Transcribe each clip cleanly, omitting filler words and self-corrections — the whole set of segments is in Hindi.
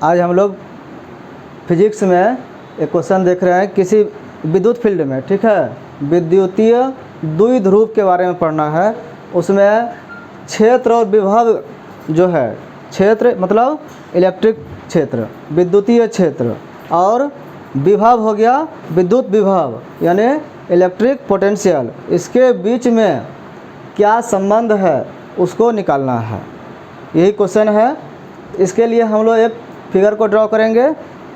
आज हम लोग फिजिक्स में एक क्वेश्चन देख रहे हैं किसी विद्युत फील्ड में, ठीक है, विद्युतीय द्विध्रुव के बारे में पढ़ना है। उसमें क्षेत्र और विभव जो है, क्षेत्र मतलब इलेक्ट्रिक क्षेत्र, विद्युतीय क्षेत्र, और विभव हो गया विद्युत विभव यानी इलेक्ट्रिक पोटेंशियल, इसके बीच में क्या संबंध है उसको निकालना है। यही क्वेश्चन है। इसके लिए हम लोग एक फिगर को ड्रॉ करेंगे।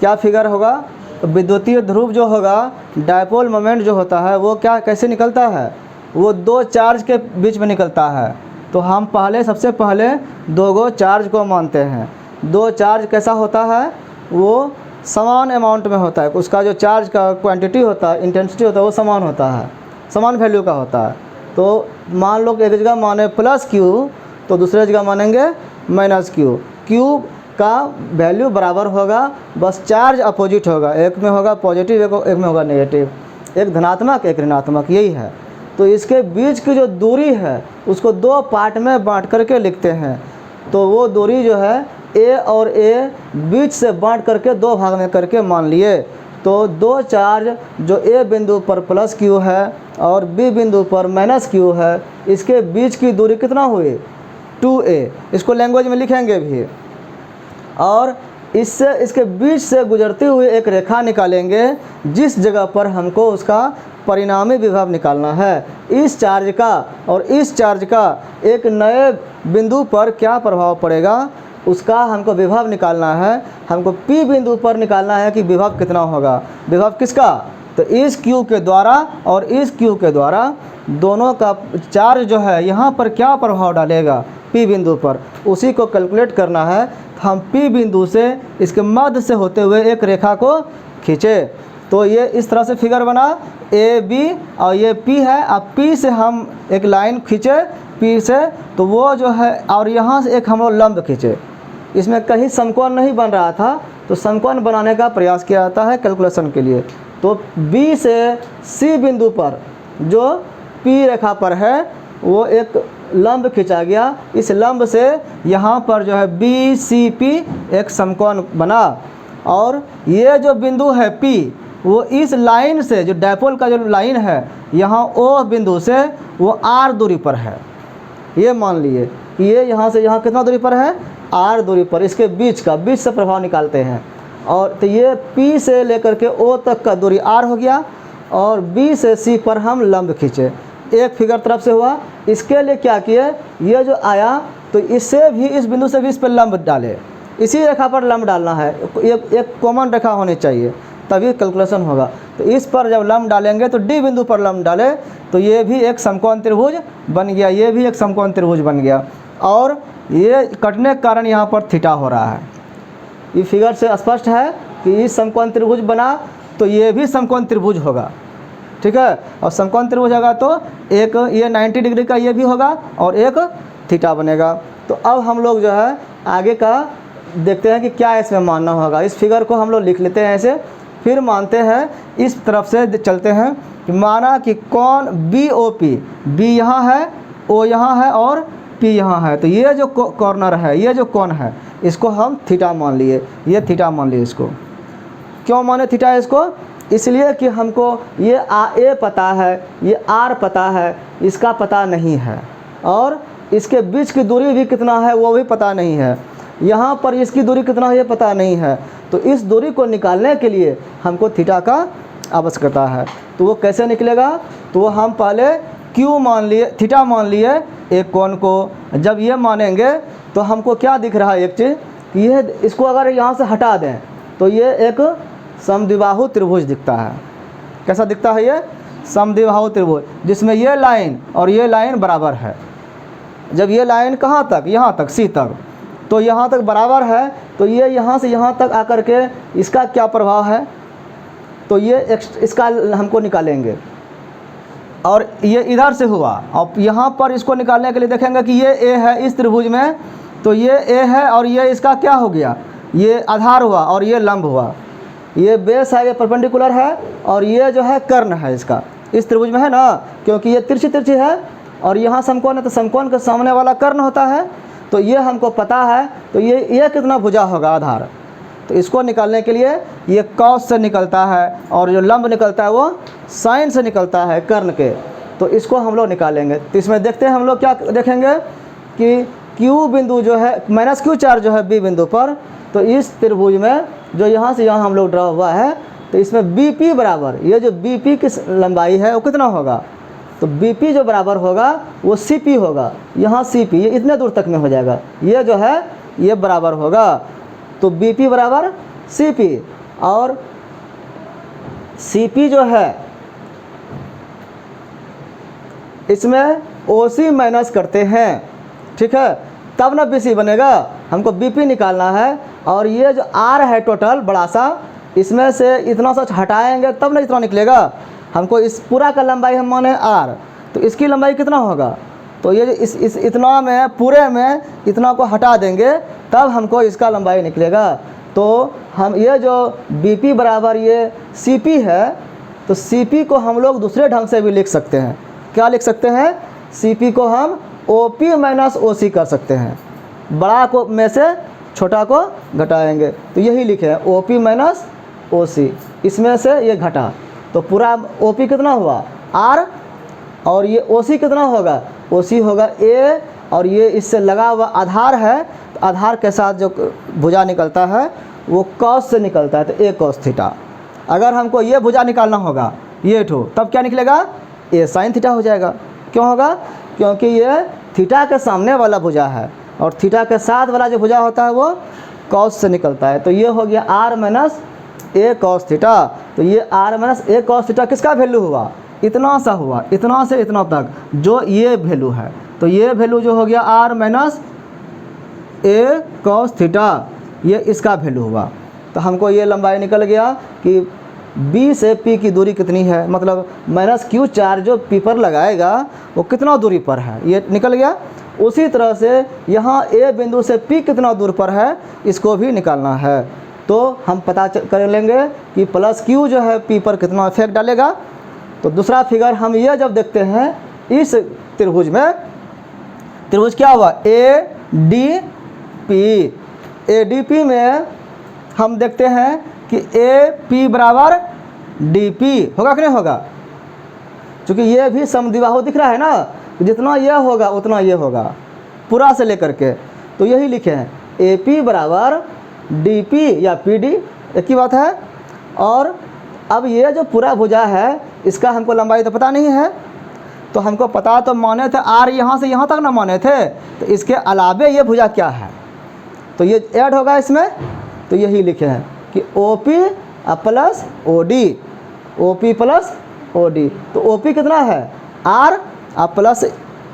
क्या फिगर होगा? तो विद्युतीय ध्रुव जो होगा, डायपोल मोमेंट जो होता है वो क्या कैसे निकलता है? वो दो चार्ज के बीच में निकलता है। तो हम सबसे पहले दो गो चार्ज को मानते हैं। दो चार्ज कैसा होता है? वो समान अमाउंट में होता है। उसका जो चार्ज का क्वांटिटी होता है, इंटेंसिटी होता है, वो समान होता है, समान वैल्यू का होता है। तो मान लो कि एक जगह माने प्लस क्यू तो दूसरे जगह मानेंगे माइनस क्यू। क्यू का वैल्यू बराबर होगा, बस चार्ज अपोजिट होगा, एक में होगा पॉजिटिव, एक में होगा नेगेटिव, एक धनात्मक एक ऋणात्मक, यही है। तो इसके बीच की जो दूरी है उसको दो पार्ट में बांट करके लिखते हैं। तो वो दूरी जो है ए और ए बीच से बांट करके दो भाग में करके मान लिए। तो दो चार्ज जो ए बिंदु पर प्लस क्यू है और बी बिंदु पर माइनस क्यू है, इसके बीच की दूरी कितना हुई? 2a। इसको लैंग्वेज में लिखेंगे भी। और इससे इसके बीच से गुजरती हुई एक रेखा निकालेंगे जिस जगह पर हमको उसका परिणामी विभव निकालना है। इस चार्ज का और इस चार्ज का एक नए बिंदु पर क्या प्रभाव पड़ेगा उसका हमको विभव निकालना है। हमको P बिंदु पर निकालना है कि विभव कितना होगा। विभव किसका? तो इस Q के द्वारा और इस Q के द्वारा दोनों का चार्ज जो है यहाँ पर क्या प्रभाव डालेगा P बिंदु पर, उसी को कैलकुलेट करना है। हम P बिंदु से इसके मध्य से होते हुए एक रेखा को खींचे। तो ये इस तरह से फिगर बना, ए बी और ये P है। अब P से हम एक लाइन खींचे P से, तो वो जो है, और यहाँ से एक हम लोग लंब खींचे। इसमें कहीं समकोण नहीं बन रहा था, तो समकोण बनाने का प्रयास किया जाता है कैलकुलेशन के लिए। तो B से C बिंदु पर जो P रेखा पर है वो एक लंब खींचा गया। इस लंब से यहाँ पर जो है BCP एक समकोण बना। और ये जो बिंदु है P, वो इस लाइन से, जो डायपोल का जो लाइन है, यहाँ O बिंदु से वो R दूरी पर है। ये मान लिए कि ये यहाँ से यहाँ कितना दूरी पर है? R दूरी पर। इसके बीच से प्रभाव निकालते हैं। और तो ये P से लेकर के O तक का दूरी R हो गया और B से C पर हम लंब खींचे। एक फिगर तरफ से हुआ। इसके लिए क्या किए, ये जो आया तो इससे भी, इस बिंदु से भी इस पर लंब डाले। इसी रेखा पर लंब डालना है, एक कॉमन रेखा होनी चाहिए, तभी कैलकुलेशन होगा। तो इस पर जब लंब डालेंगे तो D बिंदु पर लंब डाले तो ये भी एक समकोण त्रिभुज बन गया, ये भी एक समकोण त्रिभुज बन गया। और ये कटने के कारण यहाँ पर थीटा हो रहा है। ये फिगर से स्पष्ट है कि इस समकोण त्रिभुज बना तो ये भी समकोण त्रिभुज होगा, ठीक है। और समकोण त्रिभुज होगा तो एक ये 90 डिग्री का ये भी होगा और एक थीटा बनेगा। तो अब हम लोग जो है आगे का देखते हैं कि क्या इसमें मानना होगा। इस फिगर को हम लोग लिख लेते हैं ऐसे, फिर मानते हैं इस तरफ से चलते हैं कि माना कि कौन BOP, B यहाँ है, O यहाँ है और P यहाँ है। तो ये जो कॉर्नर है, ये जो कोण है, इसको हम थीटा मान लिए। ये थीटा मान लिए। इसको क्यों माने थीटा इसको? इसलिए कि हमको ये A पता है, ये R पता है, इसका पता नहीं है। और इसके बीच की दूरी भी कितना है वो भी पता नहीं है। यहाँ पर इसकी दूरी कितना है ये पता नहीं है। तो इस दूरी को निकालने के लिए हमको थीटा का आवश्यकता है। तो वो कैसे निकलेगा? तो वो हम पहले Q मान लिए, थीटा मान लिए एक कोण को। जब ये मानेंगे तो हमको क्या दिख रहा है एक चीज़, ये इसको अगर यहाँ से हटा दें तो ये एक समद्विबाहु त्रिभुज दिखता है। कैसा दिखता है ये? समद्विबाहु त्रिभुज, जिसमें ये लाइन और ये लाइन बराबर है। जब ये लाइन कहाँ तक? यहाँ तक, C तक, तो यहाँ तक बराबर है। तो ये यहाँ से यहाँ तक आकर के इसका क्या प्रभाव है, तो ये इसका हमको निकालेंगे। और ये इधर से हुआ, और यहाँ पर इसको निकालने के लिए देखेंगे कि ये A है इस त्रिभुज में, तो ये A है और ये इसका क्या हो गया, ये आधार हुआ और ये लंब हुआ। ये बेस है, ये परपेंडिकुलर है, और ये जो है कर्ण है इसका, इस त्रिभुज में है ना, क्योंकि ये तिरछी तिरछी है और यहाँ समकोण है, तो समकोण के सामने वाला कर्ण होता है। तो ये हमको पता है। तो ये कितना भुजा होगा आधार, तो इसको निकालने के लिए ये कॉस से निकलता है और जो लंब निकलता है वो साइन से निकलता है कर्ण के। तो इसको हम लोग निकालेंगे। तो इसमें देखते हैं हम लोग क्या देखेंगे कि Q बिंदु जो है माइनस क्यू चार्ज जो है B बिंदु पर, तो इस त्रिभुज में जो यहाँ से यहाँ हम लोग ड्रा हुआ है, तो इसमें BP बराबर ये जो BP की लंबाई है वो कितना होगा, तो BP जो बराबर होगा वो CP होगा। यहाँ CP ये इतने दूर तक में हो जाएगा, ये जो है ये बराबर होगा, तो BP बराबर CP और CP जो है इसमें OC माइनस करते हैं, ठीक है, तब ना BC बनेगा। हमको BP निकालना है और ये जो R है टोटल बड़ा सा, इसमें से इतना सा हटाएंगे तब ना इतना निकलेगा। हमको इस पूरा का लंबाई हम माने R, तो इसकी लंबाई कितना होगा, तो ये इस इतना में पूरे में इतना को हटा देंगे तब हमको इसका लंबाई निकलेगा। तो हम ये जो BP बराबर ये CP है, तो CP को हम लोग दूसरे ढंग से भी लिख सकते हैं। क्या लिख सकते हैं, CP को हम OP माइनस OC कर सकते हैं, बड़ा को में से छोटा को घटाएंगे, तो यही लिखे हैं OP माइनस OC, इसमें से ये घटा, तो पूरा OP कितना हुआ R और ये OC कितना होगा, OC होगा A, और ये इससे लगा हुआ आधार है, तो आधार के साथ जो भुजा निकलता है वो कॉस से निकलता है, तो A cos थीटा। अगर हमको ये भुजा निकालना होगा ये ठो, तब क्या निकलेगा, A sin थीटा हो जाएगा। क्यों होगा, क्योंकि ये थीटा के सामने वाला भुजा है और थीटा के साथ वाला जो भुजा होता है वो कॉस से निकलता है। तो ये हो गया R minus A cos theta. तो ये R minus A cos theta किसका वैल्यू हुआ, इतना सा हुआ, इतना से इतना तक जो ये वैल्यू है, तो ये वैल्यू जो हो गया R minus A cos theta, ये इसका वैल्यू हुआ। तो हमको ये लंबाई निकल गया कि B से P की दूरी कितनी है, मतलब माइनस Q चार्ज जो P पर लगाएगा वो कितना दूरी पर है, ये निकल गया। उसी तरह से यहाँ A बिंदु से P कितना दूर पर है इसको भी निकालना है। तो हम पता कर लेंगे कि प्लस Q जो है P पर कितना इफेक्ट डालेगा। तो दूसरा फिगर हम ये जब देखते हैं इस त्रिभुज में, त्रिभुज क्या हुआ ADP में हम देखते हैं कि AP बराबर DP होगा कि नहीं होगा, क्योंकि ये भी समद्विबाहु दिख रहा है ना, जितना ये होगा उतना ये होगा पूरा से लेकर के। तो यही लिखे हैं AP बराबर DP या PD, एक ही बात है। और अब ये जो पूरा भुजा है इसका हमको लंबाई तो पता नहीं है, तो हमको पता तो माने थे R यहाँ से यहाँ तक ना माने थे, तो इसके अलावे ये भुजा क्या है, तो ये ऐड होगा इसमें। तो यही लिखे हैं कि OP plus OD, OP plus OD, तो OP कितना है R प्लस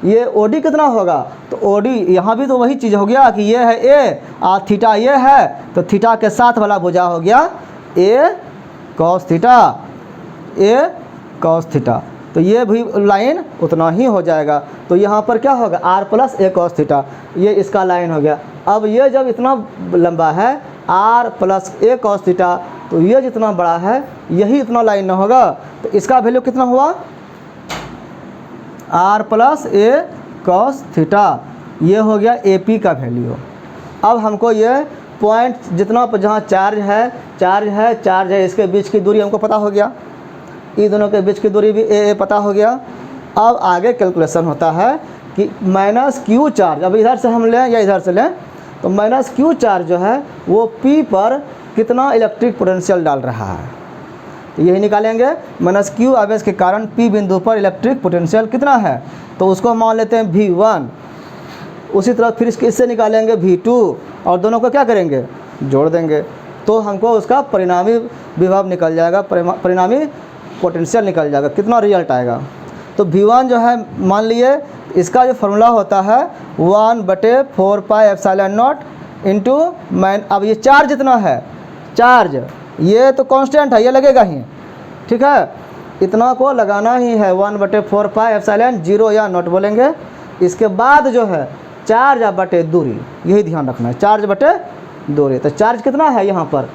ये OD कितना होगा, तो OD यहाँ भी तो वही चीज़ हो गया कि ये है A और थीटा ये है, तो थीटा के साथ वाला भुजा हो गया A cos theta, A cos theta. तो ये भी लाइन उतना ही हो जाएगा। तो यहाँ पर क्या होगा R plus A cos theta, ये इसका लाइन हो गया। अब ये जब इतना लंबा है R plus A cos theta, तो ये जितना बड़ा है यही इतना लाइन ना होगा, तो इसका वैल्यू कितना हुआ R plus A cos theta, ये हो गया AP का वैल्यू। अब हमको ये पॉइंट जितना पर जहाँ चार्ज है इसके बीच की दूरी हमको पता हो गया, ये दोनों के बीच की दूरी भी A पता हो गया। अब आगे कैलकुलेशन होता है कि माइनस Q चार्ज, अब इधर से हम लें या इधर से लें, तो माइनस Q चार्ज जो है वो P पर कितना इलेक्ट्रिक पोटेंशियल डाल रहा है, तो यही निकालेंगे। माइनस Q आवेश के कारण P बिंदु पर इलेक्ट्रिक पोटेंशियल कितना है, तो उसको मान लेते हैं V1। उसी तरह फिर इससे निकालेंगे V2 और दोनों को क्या करेंगे, जोड़ देंगे, तो हमको उसका परिणामी विभव निकल जाएगा, परिणामी पोटेंशियल निकल जाएगा, कितना रिजल्ट आएगा। तो V1 जो है मान लिए इसका जो फार्मूला होता है 1/4 pi epsilon not into man, अब ये चार्ज जितना है, चार्ज ये तो कांस्टेंट है, ये लगेगा ही, ठीक है, इतना को लगाना ही है 1/4 पाई एप्सिलॉन, जीरो या नॉट बोलेंगे। इसके बाद जो है चार्ज बटे दूरी, यही ध्यान रखना है, चार्ज बटे दूरी। तो चार्ज कितना है यहाँ पर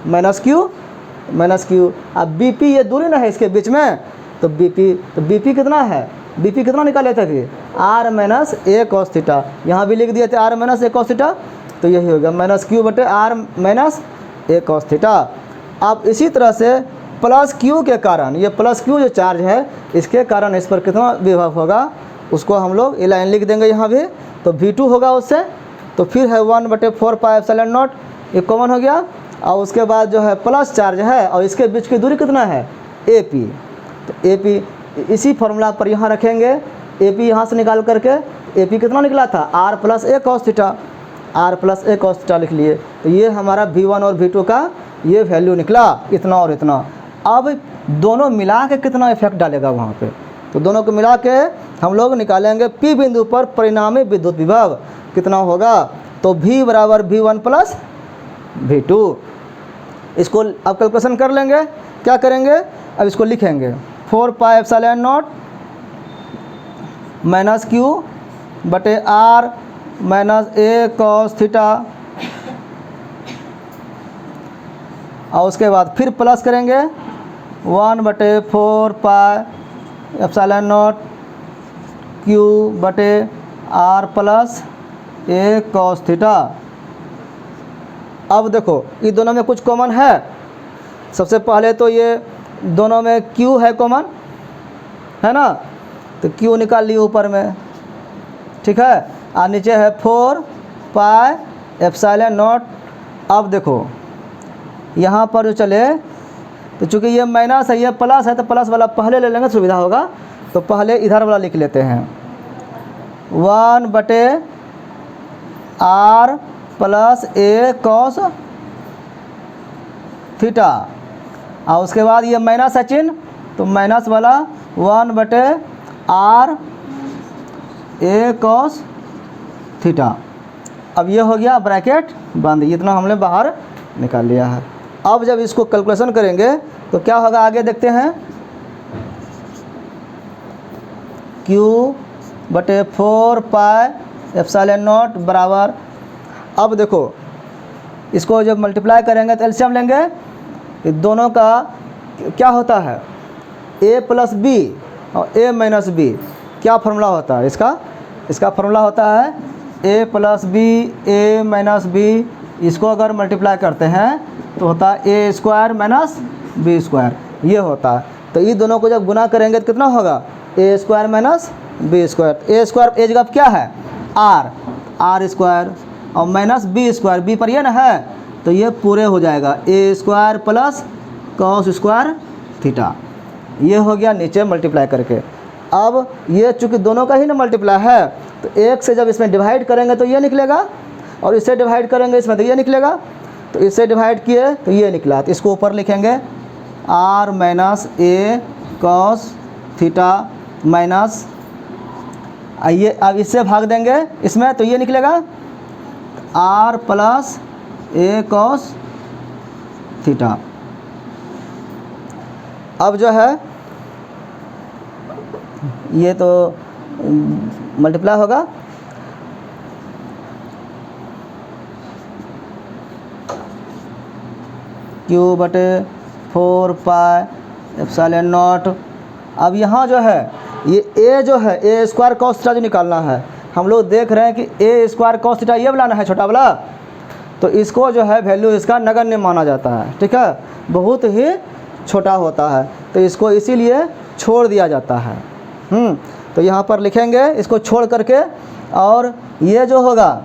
माइनस क्यू। अब BP ये दूरी ना है इसके बीच में, तो BP कितना है, BP कितना निकाले थे अभी R minus A cos theta, यहाँ भी लिख दिए थे R minus A cos theta, तो यही होगा माइनस Q बटे R माइनस ए कॉस थीटा। अब इसी तरह से प्लस क्यू के कारण, ये प्लस क्यू जो चार्ज है इसके कारण इस पर कितना विभव होगा उसको हम लोग ये लाइन लिख देंगे यहाँ भी। तो V2 होगा उससे, तो फिर है 1/4 पाई एप्सिलॉन नॉट, ये कॉमन हो गया। और उसके बाद जो है प्लस चार्ज है और इसके बीच की दूरी कितना है AP। तो AP इसी फॉर्मूला पर यहाँ रखेंगे, AP यहाँ से निकाल करके AP कितना निकला था R प्लस ए कॉस थीटा, R प्लस ए कॉस थीटा लिख लिए। तो ये हमारा V1 और V2 का ये वैल्यू निकला, इतना और इतना। अब दोनों मिला के कितना इफेक्ट डालेगा वहाँ पे, तो दोनों को मिला के हम लोग निकालेंगे P बिंदु पर परिणामी विद्युत विभव कितना होगा। तो V बराबर V1 प्लस V2। इसको अब कैलकुलेशन कर लेंगे, क्या करेंगे अब इसको लिखेंगे 4 pi epsilon not minus Q बटे R माइनस ए कॉस थीटा, और उसके बाद फिर प्लस करेंगे 1/4 पाई एप्सिलॉन नॉट क्यू बटे R प्लस ए कॉस थीटा। अब देखो ये दोनों में कुछ कॉमन है। सबसे पहले तो ये दोनों में Q है कॉमन, है ना, तो Q निकाल लिए ऊपर में, ठीक है, और नीचे है 4 पाई एप्सिलॉन नॉट। अब देखो यहाँ पर जो चले तो चूँकि ये माइनस है ये प्लस है तो प्लस वाला पहले ले लेंगे सुविधा होगा। तो पहले इधर वाला लिख लेते हैं 1/R प्लस ए कॉस थीटा, और उसके बाद ये माइनस है चिन्ह तो माइनस वाला 1/R ए कॉस थीटा। अब ये हो गया ब्रैकेट बंद, इतना हमने बाहर निकाल लिया है। अब जब इसको कैलकुलेशन करेंगे तो क्या होगा आगे देखते हैं। Q/4 पाई एप्सिलॉन नॉट बराबर, अब देखो इसको जब मल्टीप्लाई करेंगे तो एलसीएम लेंगे, ये दोनों का क्या होता है A प्लस बी और A माइनस बी, क्या फार्मूला होता है इसका फार्मूला होता है A plus B A minus B. इसको अगर मल्टीप्लाई करते हैं तो होता है A square minus B square, ये होता है। तो ये दोनों को जब गुना करेंगे तो कितना होगा A square minus B square. A square A जगह क्या है R स्क्वायर और माइनस बी स्क्वायर, बी पर ये ना है तो ये पूरे हो जाएगा A square plus cos square theta. ये हो गया नीचे मल्टीप्लाई करके। अब ये चूँकि दोनों का ही ना मल्टीप्लाई है तो एक से जब इसमें डिवाइड करेंगे तो ये निकलेगा और इससे डिवाइड करेंगे इसमें तो ये निकलेगा। तो इससे डिवाइड किए तो ये निकला, तो इसको ऊपर लिखेंगे R माइनस ए कॉस थीटा माइनस ये, अब इससे भाग देंगे इसमें तो ये निकलेगा R प्लस ए कॉस थीटा। अब जो है ये तो मल्टीप्लाई होगा, Q/4 पाई एप्सिलॉन नॉट। अब यहाँ जो है ये A जो है A स्क्वायर कॉस थीटा जो निकालना है, हम लोग देख रहे हैं कि A स्क्वायर कॉस थीटा ये बनाना है छोटा वाला, तो इसको जो है वैल्यू इसका नगण्य माना जाता है, ठीक है, बहुत ही छोटा होता है, तो इसको इसीलिए छोड़ दिया जाता है। तो यहाँ पर लिखेंगे इसको छोड़ करके, और ये जो होगा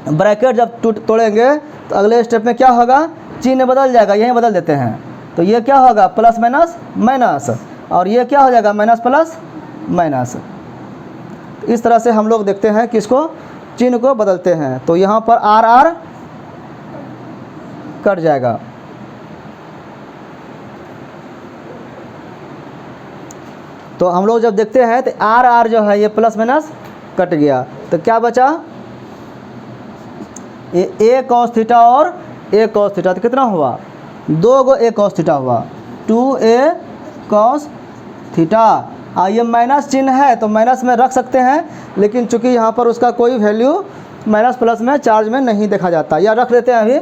ब्रैकेट जब तोड़ेंगे तो अगले स्टेप में क्या होगा चिन्ह बदल जाएगा, यहीं बदल देते हैं। तो ये क्या होगा प्लस माइनस माइनस, और ये क्या हो जाएगा माइनस प्लस माइनस। इस तरह से हम लोग देखते हैं कि इसको चिन्ह को बदलते हैं। तो यहाँ पर R कट जाएगा, तो हम लोग जब देखते हैं तो R जो है ये प्लस माइनस कट गया, तो क्या बचा ये A कॉस थीटा और A कॉस थीटा। तो कितना हुआ 2 गो A कॉस थीटा हुआ 2A कॉस थीटा। ये माइनस चिन्ह है तो माइनस में रख सकते हैं, लेकिन चूंकि यहाँ पर उसका कोई वैल्यू माइनस प्लस में चार्ज में नहीं देखा जाता, या रख लेते हैं अभी।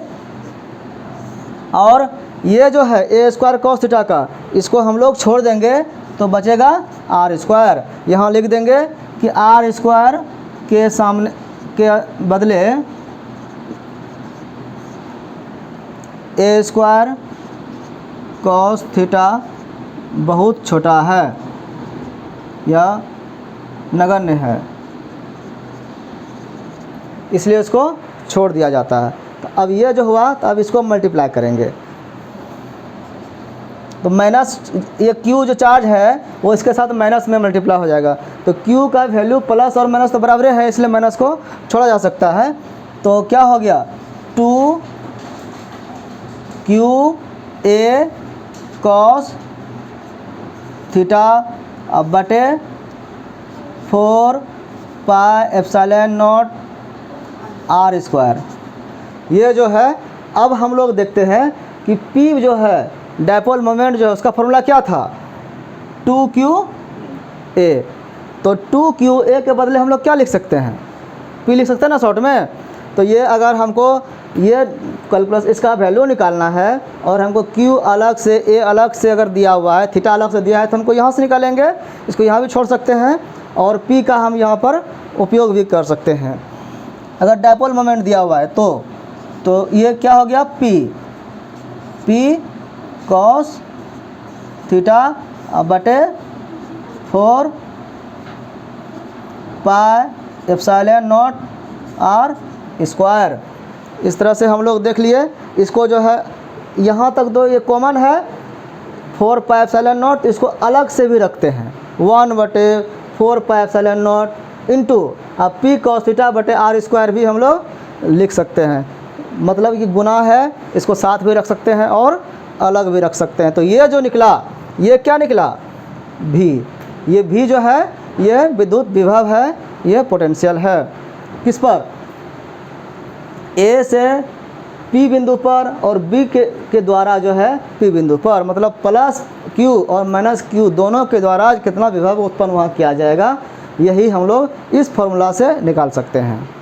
और ये जो है A स्क्वायर कॉस थीटा का, इसको हम लोग छोड़ देंगे तो बचेगा R स्क्वायर। यहाँ लिख देंगे कि R स्क्वायर के सामने के बदले ए स्क्वायर कॉस थीटा बहुत छोटा है या नगण्य है, इसलिए इसको छोड़ दिया जाता है। तो अब ये जो हुआ, तो अब इसको मल्टीप्लाई करेंगे, तो माइनस ये Q जो चार्ज है वो इसके साथ माइनस में मल्टीप्लाई हो जाएगा। तो Q का वैल्यू प्लस और माइनस तो बराबर है, इसलिए माइनस को छोड़ा जा सकता है। तो क्या हो गया, 2QA cos थीटा अब बटे 4 pi epsilon not R square. ये जो है, अब हम लोग देखते हैं कि P जो है डायपोल मोमेंट जो है उसका फॉर्मूला क्या था, 2QA। तो 2QA के बदले हम लोग क्या लिख सकते हैं, P लिख सकते हैं ना शॉर्ट में। तो ये अगर हमको ये कैलकुलस इसका वैल्यू निकालना है और हमको Q अलग से A अलग से अगर दिया हुआ है, थीटा अलग से दिया है, तो हमको यहाँ से निकालेंगे, इसको यहाँ भी छोड़ सकते हैं और P का हम यहाँ पर उपयोग भी कर सकते हैं। अगर डायपोल मोमेंट दिया हुआ है तो ये क्या हो गया, P cos थीटा बटे 4 pi epsilon not R square. इस तरह से हम लोग देख लिए। इसको जो है यहाँ तक तो ये कॉमन है 4 पाई एप्सिलॉन नॉट, इसको अलग से भी रखते हैं 1/4 पाई एप्सिलॉन नॉट इंटू अब P cos थीटा बटे R स्क्वायर भी हम लोग लिख सकते हैं। मतलब कि गुना है, इसको साथ भी रख सकते हैं और अलग भी रख सकते हैं। तो ये जो निकला, ये क्या निकला, V। ये V जो है ये विद्युत विभव है, ये पोटेंशियल है। किस पर, A से P बिंदु पर और B के द्वारा जो है P बिंदु पर, मतलब प्लस Q और माइनस Q दोनों के द्वारा कितना विभव उत्पन्न वहाँ किया जाएगा, यही हम लोग इस फॉर्मूला से निकाल सकते हैं।